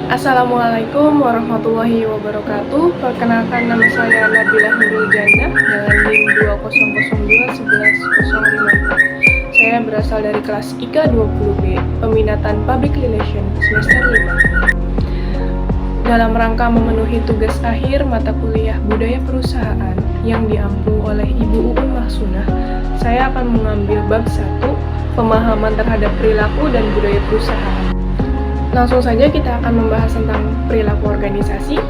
Assalamualaikum warahmatullahi wabarakatuh. Perkenalkan, nama saya Nabila Nurul Jannah dengan NIM 2002111054. Saya berasal dari kelas IKA 20B, Peminatan Public Relations semester 5. Dalam rangka memenuhi tugas akhir mata kuliah Budaya Perusahaan yang diampu oleh Ibu Uun Mahsunah, saya akan mengambil bab 1, pemahaman terhadap perilaku dan budaya perusahaan. Langsung saja kita akan membahas tentang perilaku organisasi.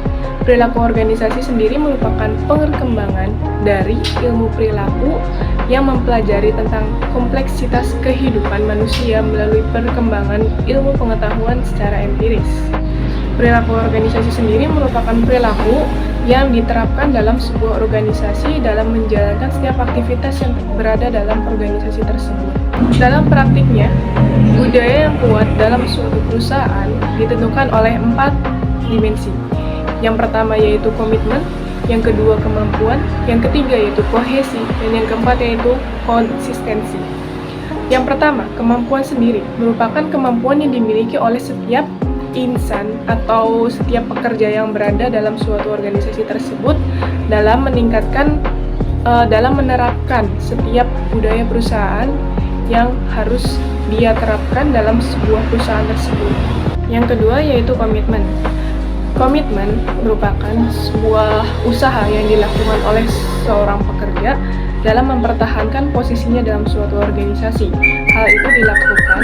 Perilaku organisasi sendiri merupakan pengembangan dari ilmu perilaku yang mempelajari tentang kompleksitas kehidupan manusia melalui perkembangan ilmu pengetahuan secara empiris. Perilaku organisasi sendiri merupakan perilaku yang diterapkan dalam sebuah organisasi dalam menjalankan setiap aktivitas yang berada dalam organisasi tersebut. Dalam praktiknya, budaya yang kuat dalam suatu perusahaan ditentukan oleh 4 dimensi. Yang pertama yaitu komitmen, yang kedua kemampuan, yang ketiga yaitu kohesi, dan yang keempat yaitu konsistensi. Yang pertama, kemampuan sendiri merupakan kemampuan yang dimiliki oleh setiap insan atau setiap pekerja yang berada dalam suatu organisasi tersebut dalam menerapkan setiap budaya perusahaan yang harus dia terapkan dalam sebuah perusahaan tersebut. Yang kedua yaitu komitmen. Komitmen merupakan sebuah usaha yang dilakukan oleh seorang pekerja dalam mempertahankan posisinya dalam suatu organisasi. Hal itu dilakukan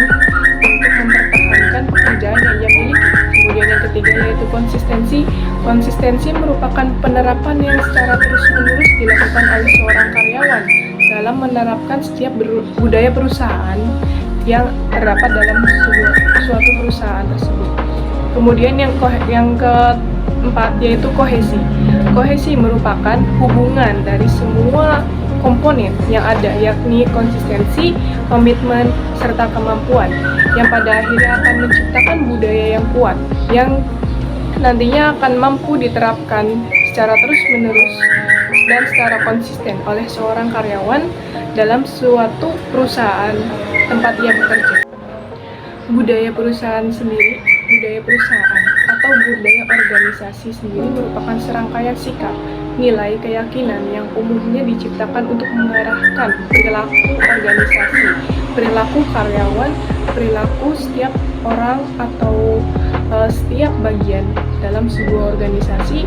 untuk mempertahankan pekerjaan yang ia miliki. Kemudian yang ketiga yaitu konsistensi. Konsistensi merupakan penerapan yang secara terus-menerus dilakukan oleh seorang karyawan dalam menerapkan setiap budaya perusahaan yang terdapat dalam suatu perusahaan tersebut. Kemudian yang keempat yaitu kohesi. Kohesi merupakan hubungan dari semua komponen yang ada, yakni konsistensi, komitmen, serta kemampuan, yang pada akhirnya akan menciptakan budaya yang kuat, yang nantinya akan mampu diterapkan secara terus-menerus dan secara konsisten oleh seorang karyawan dalam suatu perusahaan tempat ia bekerja. Budaya perusahaan sendiri, budaya perusahaan atau budaya organisasi sendiri merupakan serangkaian sikap, nilai, keyakinan yang umumnya diciptakan untuk mengarahkan perilaku organisasi, perilaku karyawan, perilaku setiap orang atau setiap bagian dalam sebuah organisasi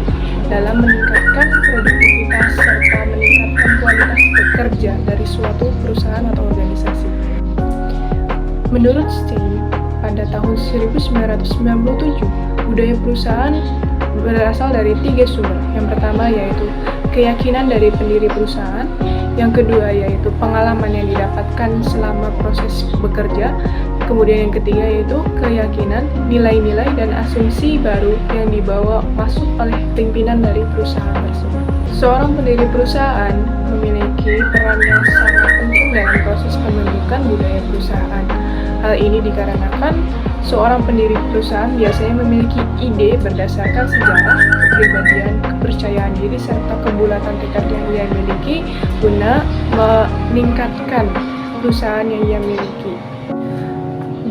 dalam meningkatkan produktivitas serta meningkatkan kualitas bekerja dari suatu perusahaan atau organisasi. Menurut Stein, pada tahun 1997, budaya perusahaan berasal dari 3 sumber. Yang pertama yaitu keyakinan dari pendiri perusahaan, yang kedua yaitu pengalaman yang didapatkan selama proses bekerja, kemudian yang ketiga yaitu keyakinan, nilai-nilai, dan asumsi baru yang dibawa masuk oleh pimpinan dari perusahaan tersebut. Seorang pendiri perusahaan memiliki peran yang sangat penting dalam proses pembentukan budaya perusahaan. Hal ini dikarenakan seorang pendiri perusahaan biasanya memiliki ide berdasarkan sejarah, kepribadian, kepercayaan diri, serta kebulatan tekad yang ia miliki guna meningkatkan perusahaan yang ia miliki.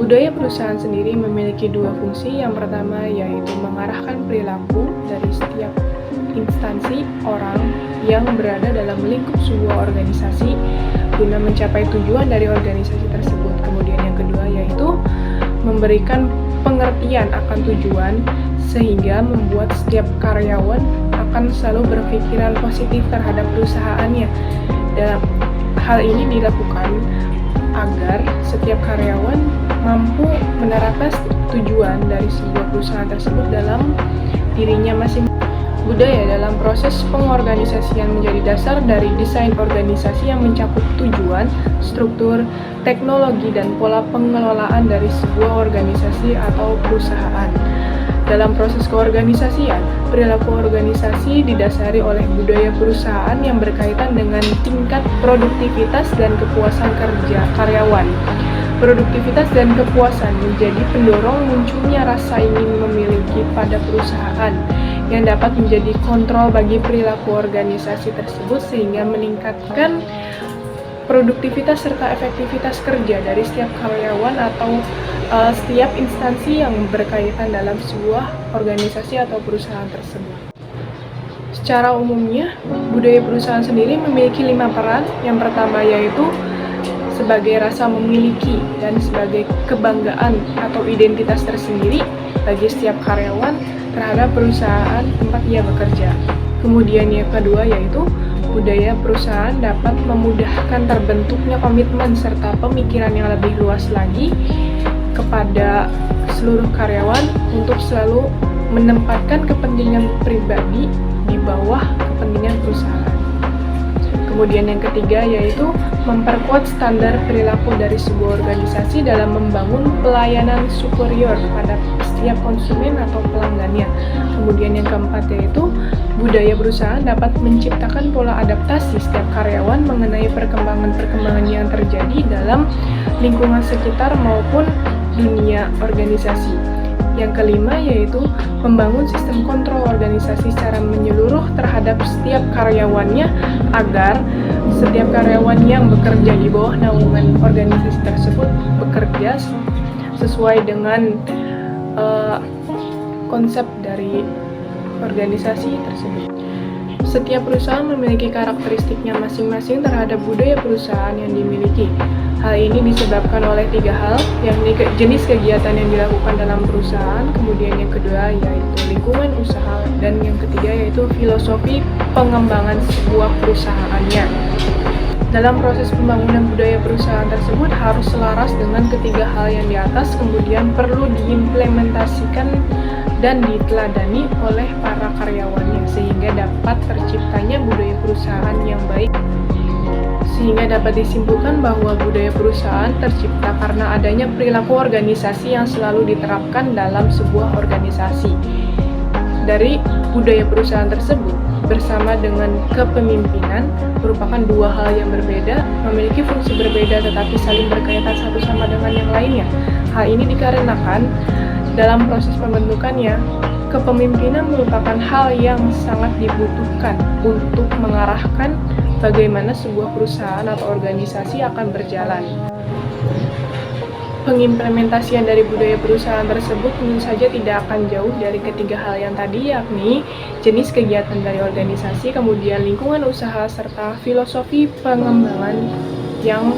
Budaya perusahaan sendiri memiliki 2 fungsi. Yang pertama yaitu mengarahkan perilaku dari setiap instansi orang yang berada dalam lingkup sebuah organisasi guna mencapai tujuan dari organisasi tersebut. Kemudian yang kedua yaitu memberikan pengertian akan tujuan sehingga membuat setiap karyawan akan selalu berpikiran positif terhadap perusahaannya. Dan hal ini dilakukan agar setiap karyawan mampu menerapkan tujuan dari sebuah perusahaan tersebut dalam dirinya masing-masing. Budaya dalam proses pengorganisasian menjadi dasar dari desain organisasi yang mencakup tujuan, struktur, teknologi, dan pola pengelolaan dari sebuah organisasi atau perusahaan. Dalam proses keorganisasian, perilaku organisasi didasari oleh budaya perusahaan yang berkaitan dengan tingkat produktivitas dan kepuasan kerja karyawan. Produktivitas dan kepuasan menjadi pendorong munculnya rasa ingin memiliki pada perusahaan, yang dapat menjadi kontrol bagi perilaku organisasi tersebut sehingga meningkatkan produktivitas serta efektivitas kerja dari setiap karyawan atau setiap instansi yang berkaitan dalam sebuah organisasi atau perusahaan tersebut. Secara umumnya, budaya perusahaan sendiri memiliki 5 peran. Yang pertama yaitu sebagai rasa memiliki dan sebagai kebanggaan atau identitas tersendiri bagi setiap karyawan terhadap perusahaan tempat ia bekerja. Kemudian yang kedua yaitu budaya perusahaan dapat memudahkan terbentuknya komitmen serta pemikiran yang lebih luas lagi kepada seluruh karyawan untuk selalu menempatkan kepentingan pribadi di bawah kepentingan perusahaan. Kemudian yang ketiga yaitu memperkuat standar perilaku dari sebuah organisasi dalam membangun pelayanan superior kepada setiap konsumen atau pelanggannya. Kemudian yang keempat yaitu budaya perusahaan dapat menciptakan pola adaptasi setiap karyawan mengenai perkembangan-perkembangan yang terjadi dalam lingkungan sekitar maupun dunia organisasi. Yang kelima yaitu membangun sistem kontrol organisasi secara menyeluruh terhadap setiap karyawannya agar setiap karyawan yang bekerja di bawah naungan organisasi tersebut bekerja sesuai dengan konsep dari organisasi tersebut. Setiap perusahaan memiliki karakteristiknya masing-masing terhadap budaya perusahaan yang dimiliki. Hal ini disebabkan oleh 3 hal, yakni jenis kegiatan yang dilakukan dalam perusahaan, kemudian yang kedua yaitu lingkungan usaha, dan yang ketiga yaitu filosofi pengembangan sebuah perusahaannya. Dalam proses pembangunan budaya perusahaan tersebut harus selaras dengan ketiga hal yang di atas, kemudian perlu diimplementasikan dan diteladani oleh para karyawannya sehingga dapat terciptanya budaya perusahaan yang baik. Sehingga dapat disimpulkan bahwa budaya perusahaan tercipta karena adanya perilaku organisasi yang selalu diterapkan dalam sebuah organisasi. Dari budaya perusahaan tersebut bersama dengan kepemimpinan merupakan 2 hal yang berbeda, memiliki fungsi berbeda tetapi saling berkaitan satu sama dengan yang lainnya. Hal ini dikarenakan dalam proses pembentukannya, kepemimpinan merupakan hal yang sangat dibutuhkan untuk mengarahkan bagaimana sebuah perusahaan atau organisasi akan berjalan. Pengimplementasian dari budaya perusahaan tersebut tentu saja tidak akan jauh dari ketiga hal yang tadi, yakni jenis kegiatan dari organisasi, kemudian lingkungan usaha, serta filosofi pengembangan yang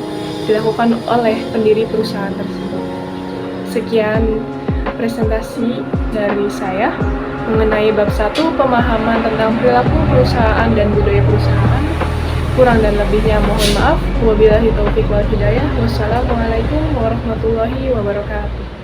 dilakukan oleh pendiri perusahaan tersebut. Sekian presentasi dari saya mengenai bab 1, pemahaman tentang perilaku perusahaan dan budaya perusahaan. Kurang dan lebihnya mohon maaf. Wabillahi taufiq wal hidayah. Wassalamualaikum warahmatullahi wabarakatuh.